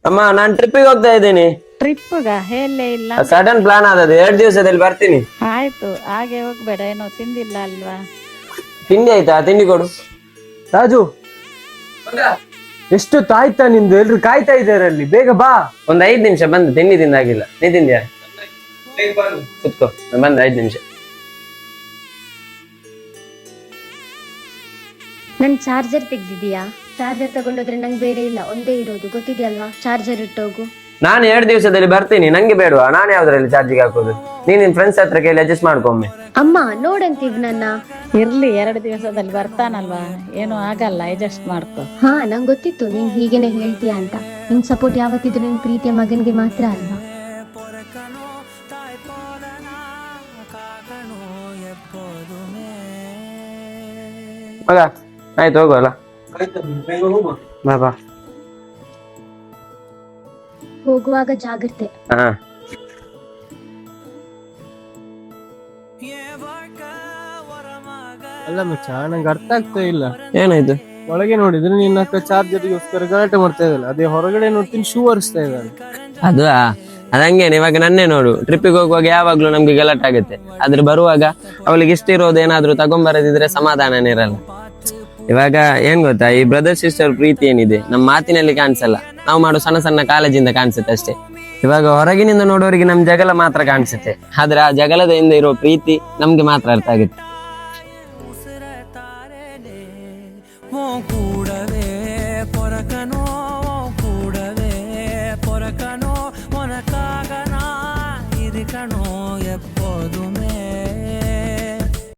ಅಮ್ಮ ನಾನ್ ಟ್ರಿಪ್ಪಿಗೆ ಹೋಗ್ತಾ ಇದ್ದೀನಿ. ಟ್ರಿಪ್ಗ ಹೇಳಲೇ ಇಲ್ಲ. ಸಡನ್ ಪ್ಲಾನ್ ಆದದ್ದು 2 ದಿವಸದಲ್ಲಿ ಬರ್ತೀನಿ. ಆಯ್ತು, ಹಾಗೆ ಹೋಗ್ಬೇಡ. ಏನೋ ತಿಂದಿಲ್ಲ ಅಲ್ವಾ? ತಿಂಡಿ ಆಯ್ತಾ? ತಿಂಡಿ ಕೊಡು. ರಾಜು, ಎಷ್ಟು ತಾಯ್ತಾ ನಿಂದು? ಎಲ್ರು ಕಾಯ್ತಾ ಇದ್ದಾರೆ ಅಲ್ಲಿ, ಬೇಗ ಬಾ. ಒಂದ್ 5 ನಿಮಿಷ ಬಂದು. ತಿಂಡಿ ತಿಂದಾಗಿಲ್ಲ. ನೀ ತಿಂದ್ಯಾ? ಕುತ್ಕೋ, ನಾನು ಬಂದೆ 5 ನಿಮಿಷ. ನನ್ ಚಾರ್ಜರ್ ತೆಗ್ದಿದ್ಯಾ? ಚಾರ್ಜರ್ ತಗೊಂಡೋದ್ರೆ ನಂಗೆ ಬೇರೆ ಇಲ್ಲ, ಒಂದೇ ಇರೋದು, ಗೊತ್ತಿದೆಯಲ್ವಾ? ಚಾರ್ಜರ್ ಇಟ್ಟೋಗು. ನಾನು 2 ದಿವಸದಲ್ಲಿ ಬರ್ತೀನಿ. ನಂಗೆ ಬೇಡವಾ? ನಾನು ಯಾವ್ದ್ರಲ್ಲಿ ಚಾರ್ಜಿಗೆ ಹಾಕೋದು? ನೀನ್ ನಿನ್ ಫ್ರೆಂಡ್ಸ್ ಹತ್ರ ಕೇಳಿ ಅಡ್ಜಸ್ಟ್ ಮಾಡ್ಕೊಮ್ಮೆ. ಅಮ್ಮ ನೋಡಂತೀವ್ ನನ್ನ. ಇರ್ಲಿ, 2 ದಿವಸದಲ್ಲಿ ಬರ್ತಾನಲ್ವಾ, ಏನು ಆಗಲ್ಲ, ಅಡ್ಜಸ್ಟ್ ಮಾಡ್ಕೊ. ಹಾ, ನಂಗೆ ಗೊತ್ತಿತ್ತು ನೀನ್ ಹೀಗೇನೆ ಹೇಳ್ತೀಯ ಅಂತ. ನಿನ್ ಸಪೋರ್ಟ್ ಯಾವತ್ತಿದ್ರು ನಿನ್ ಪ್ರೀತಿಯ ಮಗನ್ಗೆ ಮಾತ್ರ ಅಲ್ವಾ? ಮಗ ಆಯ್ತು, ಹೋಗುವಲ್ಲ. ಬಾ ಬಾ. ಹೋಗುವಾಗ ಜಾಗ್ರತೆ. ಹಾ. ಅಲ್ಲ ಮಚ್ಚ, ನಂಗೆ ಅರ್ಥ ಆಗ್ತಾ ಇಲ್ಲ. ಏನಾಯ್ತು? ಒಳಗೆ ನೋಡಿದ್ರೆ ನಿನ್ನ ಅಕ್ಕ ಚಾರ್ಜರ್ಗೋಸ್ಕರ ಗಲಾಟೆ ಮಾಡ್ತಾ ಇದ್ದಲ್ಲ, ಅದೇ ಹೊರಗಡೆ ನೋಡ್ತೀನಿ ಶೂ ಒರೆಸ್ತಾ ಇದ್ದಾಳೆ. ಅದು ಅದಂಗೇನೆ. ಇವಾಗ ನನ್ನೇ ನೋಡು, ಟ್ರಿಪ್ಪಿಗೆ ಹೋಗುವಾಗ ಯಾವಾಗ್ಲೂ ನಮ್ಗೆ ಗಲಾಟೆ ಆಗುತ್ತೆ. ಆದ್ರೆ ಬರುವಾಗ ಅವಳಿಗೆ ಇಷ್ಟ ಇರೋದು ಏನಾದ್ರು ತಗೊಂಬರದಿದ್ರೆ ಸಮಾಧಾನನೇ ಇರಲ್ಲ. ಇವಾಗ ಏನ್ ಗೊತ್ತಾ, ಈ ಬ್ರದರ್ ಸಿಸ್ಟರ್ ಪ್ರೀತಿ ಏನಿದೆ ನಮ್ಮ ಮಾತಿನಲ್ಲಿ ಕಾಣಿಸಲ್ಲ, ನಾವು ಮಾಡೋ ಸಣ್ಣ ಸಣ್ಣ ಕಾಳಜಿಯಿಂದ ಕಾಣಿಸುತ್ತೆ ಅಷ್ಟೇ. ಇವಾಗ ಹೊರಗಿನಿಂದ ನೋಡೋರಿಗೆ ನಮ್ ಜಗಳ ಮಾತ್ರ ಕಾಣಿಸುತ್ತೆ, ಆದ್ರೆ ಆ ಜಗಳದ ಹಿಂದೆ ಇರೋ ಪ್ರೀತಿ ನಮ್ಗೆ ಮಾತ್ರ ಅರ್ಥ ಆಗುತ್ತೆ. పొరకనో మనకాగనా ఇది కనో ఎప్పుడు